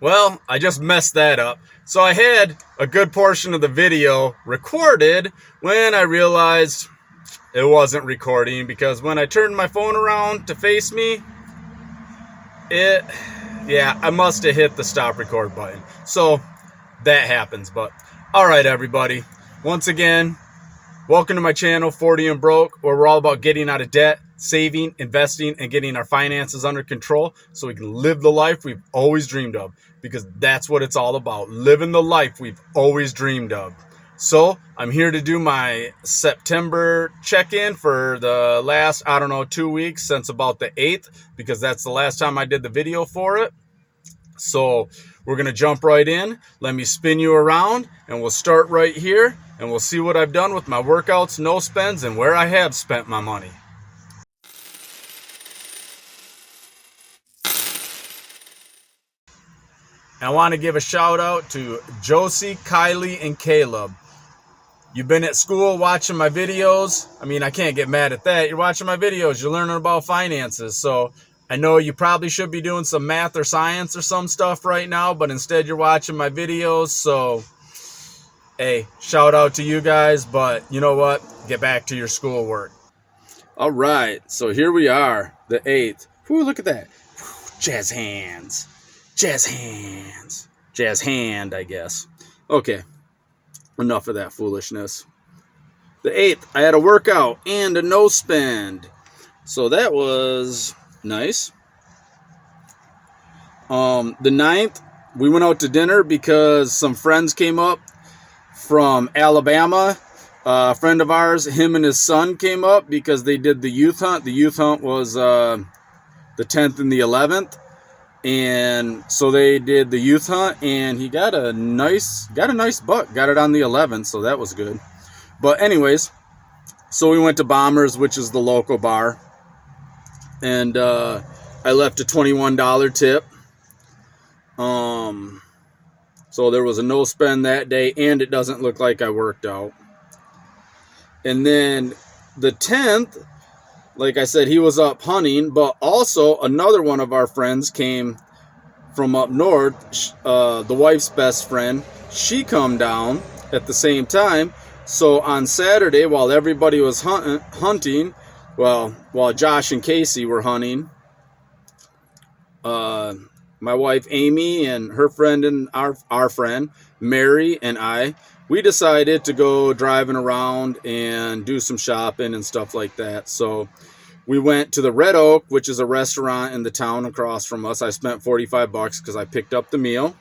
Well, I just messed that up. So I had a good portion of the video recorded when I realized it wasn't recording, because when I turned my phone around to face me, I must have hit the stop record button. So that happens. But all right, everybody. Once again, welcome to my channel, 40 and Broke, where we're all about getting out of debt, saving, investing, and getting our finances under control so we can live the life we've always dreamed of, because that's what it's all about, living the life we've always dreamed of. So I'm here to do my September check-in for the last, 2 weeks, since about the 8th, because that's the last time I did the video for it. So we're going to jump right in. Let me spin you around, and we'll start right here, and we'll see what I've done with my workouts, no spends, and where I have spent my money. I want to give a shout out to Josie, Kylie, and Caleb. You've been at school watching my videos. I mean, I can't get mad at that. You're watching my videos. You're learning about finances. So I know you probably should be doing some math or science or some stuff right now, but instead you're watching my videos. So, hey, shout out to you guys. But you know what? Get back to your schoolwork. All right. So here we are, the 8th. Whew, look at that. Jazz hands. Jazz hands. Jazz hand, I guess. Okay. Enough of that foolishness. The 8th, I had a workout and a no spend. So that was nice. The 9th, we went out to dinner because some friends came up from Alabama. A friend of ours, him and his son came up because they did the youth hunt. The youth hunt was the 10th and the 11th. And so they did the youth hunt, and he got a nice buck. Got it on the 11th, so that was good. But anyways, so we went to Bombers, which is the local bar, and I left a $21 tip. So there was a no spend that day, and it doesn't look like I worked out. And then the 10th, like I said, he was up hunting, but also another one of our friends came from up north, the wife's best friend. She come down at the same time. So on Saturday, while everybody was hunting, while Josh and Casey were hunting, my wife Amy and her friend and our friend Mary and we decided to go driving around and do some shopping and stuff like that. So we went to the Red Oak, which is a restaurant in the town across from us. I spent $45 because I picked up the meal.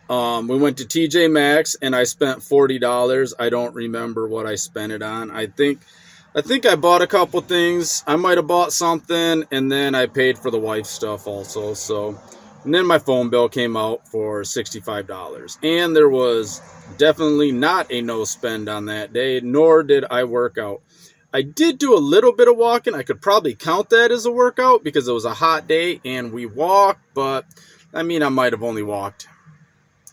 We went to TJ Maxx and I spent $40. I don't remember what I spent it on. I think I bought a couple things. I might have bought something, and then I paid for the wife's stuff also. So, and then my phone bill came out for $65. And there was definitely not a no spend on that day, nor did I work out. I did do a little bit of walking. I could probably count that as a workout because it was a hot day and we walked, but I mean, I might have only walked,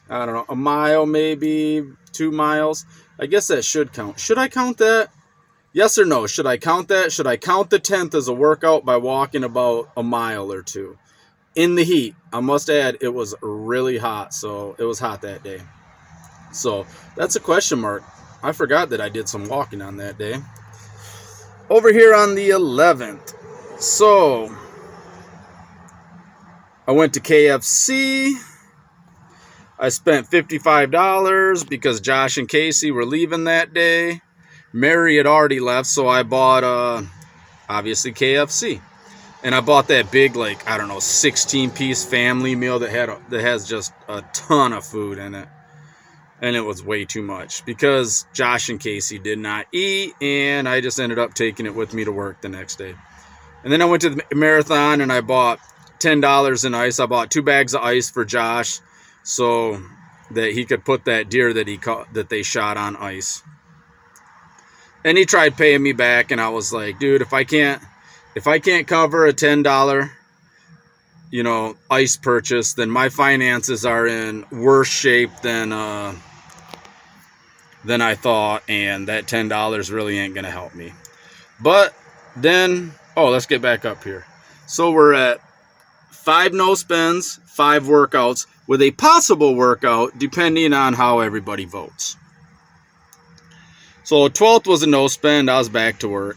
I don't know, a mile, maybe 2 miles. I guess that should count. Should I count that? Yes or no? Should I count that? Should I count the 10th as a workout by walking about a mile or two in the heat? I must add, it was really hot. So it was hot that day. So that's a question mark. I forgot that I did some walking on that day. Over here on the 11th, so I went to KFC. I spent $55 because Josh and Casey were leaving that day. Mary had already left, so I bought obviously KFC, and I bought that big, 16-piece family meal that has just a ton of food in it. And it was way too much because Josh and Casey did not eat, and I just ended up taking it with me to work the next day. And then I went to the marathon and I bought $10 in ice. I bought 2 bags of ice for Josh so that he could put that deer that they shot on ice. And he tried paying me back, and I was like, dude, if I can't cover a $10 ice purchase, then my finances are in worse shape than I thought, and that $10 really ain't gonna help me. But then, let's get back up here. So we're at 5 no spends, 5 workouts, with a possible workout depending on how everybody votes. So 12th was a no spend. I was back to work.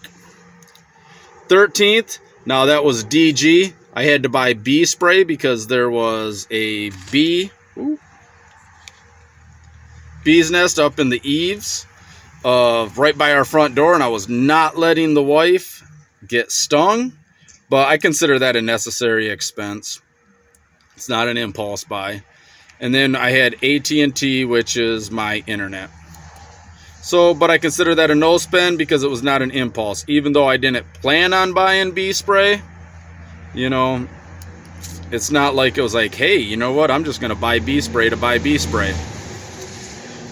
13th, now that was DG. I had to buy bee spray because there was a bee's nest up in the eaves right by our front door, and I was not letting the wife get stung, but I consider that a necessary expense. It's not an impulse buy. And then I had AT&T, which is my internet. So, but I consider that a no spend because it was not an impulse. Even though I didn't plan on buying bee spray, you know, it's not like it was like, hey, you know what? I'm just going to buy bee spray to buy bee spray.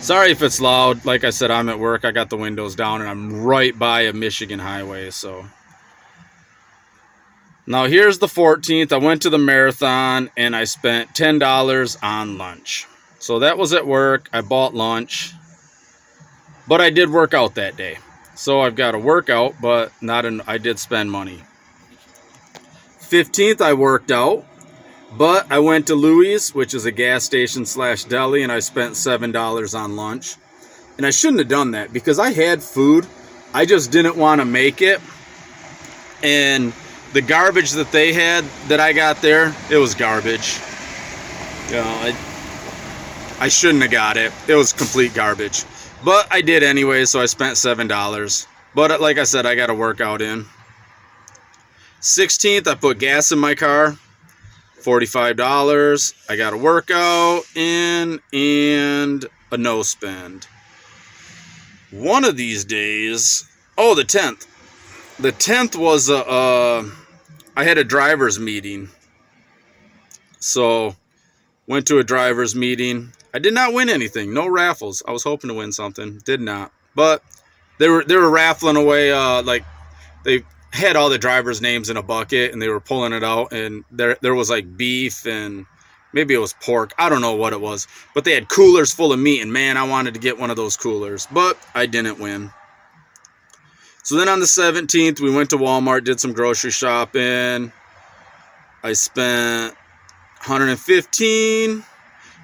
Sorry if it's loud. Like I said, I'm at work. I got the windows down and I'm right by a Michigan highway. So now here's the 14th. I went to the marathon and I spent $10 on lunch. So that was at work. I bought lunch. But I did work out that day. So I've got a workout, but I did spend money. 15th, I worked out. But I went to Louis', which is a gas station / deli, and I spent $7 on lunch. And I shouldn't have done that because I had food. I just didn't want to make it. And the garbage that they had that I got there, it was garbage. You know, I shouldn't have got it. It was complete garbage. But I did anyway, so I spent $7. But like I said, I got a workout in. 16th, I put gas in my car. $45. I got a workout in and a no spend. One of these days, the 10th. The 10th was I had a driver's meeting. So went to a driver's meeting. I did not win anything. No raffles. I was hoping to win something. Did not. But they were raffling away. Like they had all the drivers' names in a bucket, and they were pulling it out. And there was like beef and maybe it was pork. I don't know what it was. But they had coolers full of meat, and man, I wanted to get one of those coolers. But I didn't win. So then on the 17th, we went to Walmart, did some grocery shopping. I spent $115.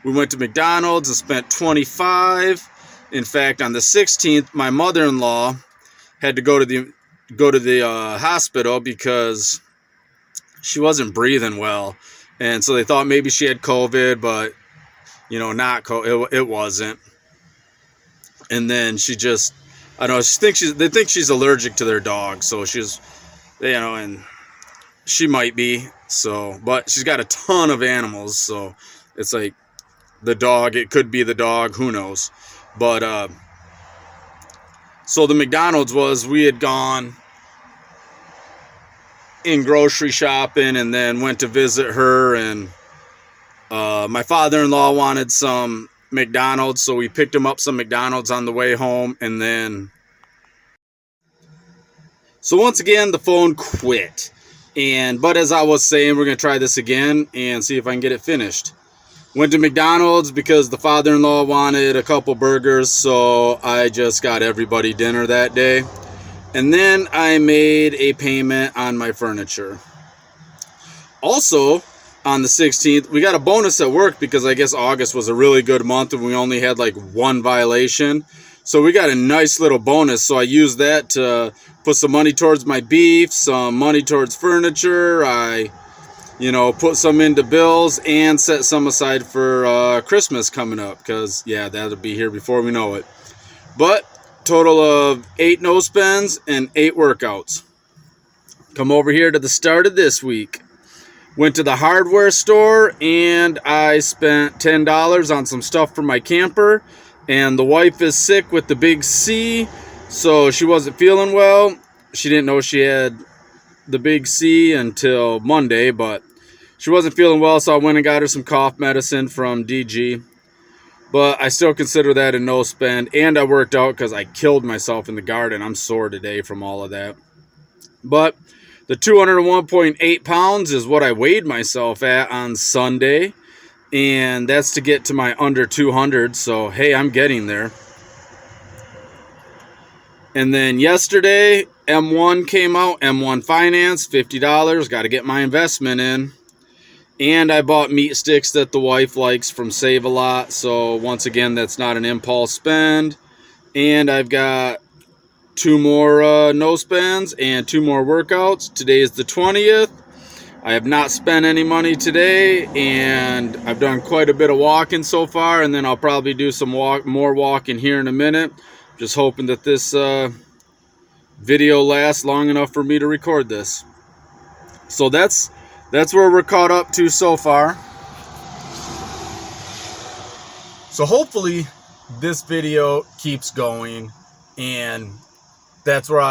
We went to McDonald's and spent $25. In fact, on the 16th, my mother-in-law had to go to the hospital because she wasn't breathing well, and so they thought maybe she had COVID, but not COVID. It wasn't. And then she just, I don't know. They think she's allergic to their dog, so she's, and she might be. So, but she's got a ton of animals, so it's like. The dog, it could be the dog, who knows. But so the McDonald's we had gone in grocery shopping and then went to visit her, and my father-in-law wanted some McDonald's, so we picked him up some McDonald's on the way home. And then so once again the phone quit, but as I was saying, we're gonna try this again and see if I can get it finished. Went to McDonald's because the father-in-law wanted a couple burgers, so I just got everybody dinner that day. And then I made a payment on my furniture. Also, on the 16th, we got a bonus at work because I guess August was a really good month and we only had like 1 violation. So we got a nice little bonus, so I used that to put some money towards my beef, some money towards furniture. I put some into bills and set some aside for Christmas coming up because, that'll be here before we know it. But total of 8 no spends and 8 workouts. Come over here to the start of this week. Went to the hardware store and I spent $10 on some stuff for my camper. And the wife is sick with the big C, so she wasn't feeling well. She didn't know she had the big C until Monday, but she wasn't feeling well, so I went and got her some cough medicine from DG. But I still consider that a no spend, and I worked out because I killed myself in the garden. I'm sore today from all of that. But the 201.8 pounds is what I weighed myself at on Sunday, and that's to get to my under 200, so hey, I'm getting there. And then yesterday, M1 came out, M1 Finance, $50. Got to get my investment in. And I bought meat sticks that the wife likes from Save A Lot. So once again, that's not an impulse spend. And I've got 2 more no spends and 2 more workouts. Today is the 20th. I have not spent any money today, and I've done quite a bit of walking so far, and then I'll probably do some more walking here in a minute. Just hoping that this video lasts long enough for me to record this. So that's where we're caught up to so far. So hopefully this video keeps going, and that's what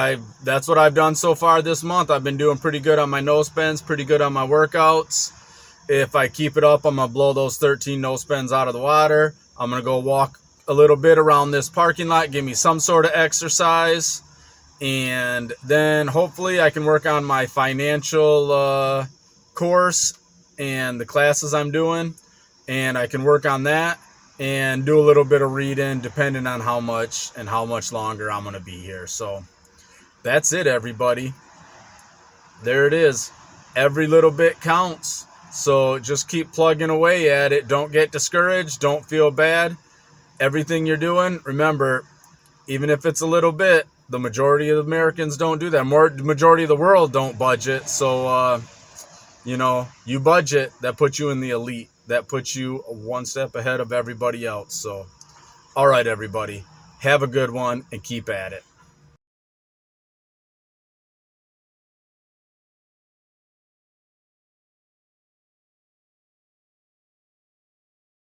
I've done so far this month. I've been doing pretty good on my no spends, pretty good on my workouts. If I keep it up, I'm gonna blow those 13 no spends out of the water. I'm gonna go walk a little bit around this parking lot, give me some sort of exercise, and then hopefully I can work on my financial course and the classes I'm doing, and I can work on that and do a little bit of reading depending on how much longer I'm going to be here. So that's it, everybody. There it is. Every little bit counts. So just keep plugging away at it. Don't get discouraged. Don't feel bad. Everything you're doing, remember, even if it's a little bit, the majority of Americans don't do that. The majority of the world don't budget. So, you budget, that puts you in the elite. That puts you one step ahead of everybody else. So, all right, everybody, have a good one and keep at it.